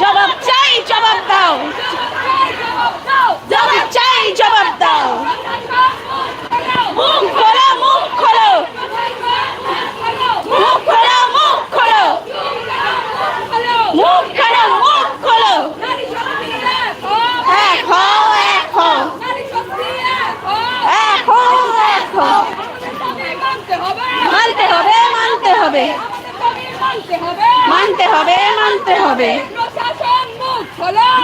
জবাব চাই, জবাব দাও, জবাব চাই, জবাব দাও। মুখ খোলো, মুখ খোলো, মুখ খোলো, মুখ খোলো, মুখ খোলো, মুখ খোলো। এক হও, এক হও, এক হও, এক হও। মানতে হবে, মানতে হবে, মানতে হবে, মানতে হবে।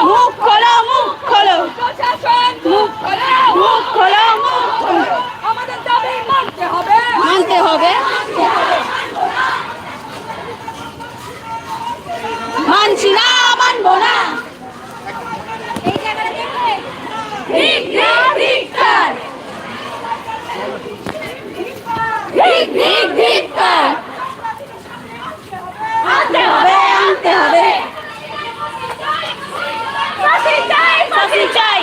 মুখ খোলো, মুখ খোলো, মুখ খোলো, মুখ খোলো, মুখ খোলো। আমাদের দাবি মানতে হবে, মানতে হবে। মানছি না, মানবো না। আনতে হবে, আনতে হবে। ফাঁসি চাই, ফাঁসি চাই।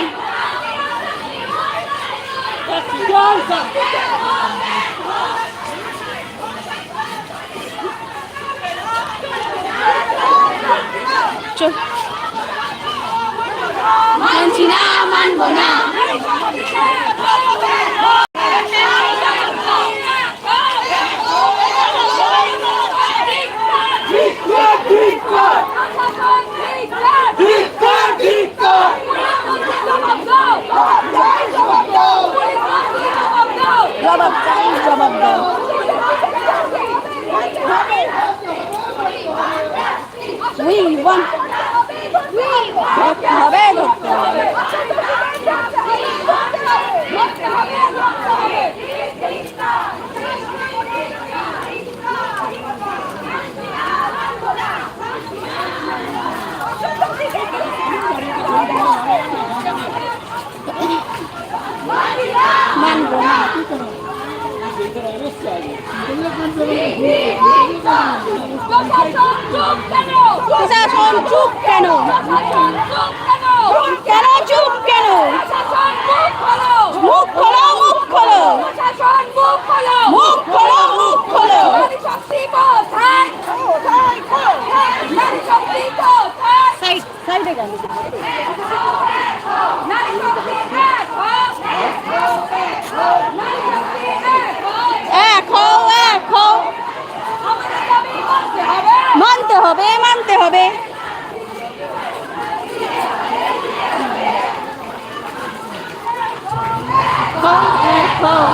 মানছি না, মানবো না। জবাব চাই, জবাব দাও। ধরতে হবে, ধরতে হবে। মানবো না। প্রশাসন চুপ কেন? কেন চুপ কেন? মুখ খোলো, মুখ খোলো, মুখ খোলো, মুখ খোলো। সাইডে গেল। এক হও, এক হও। মানতে হবে, মানতে হবে। এক হও।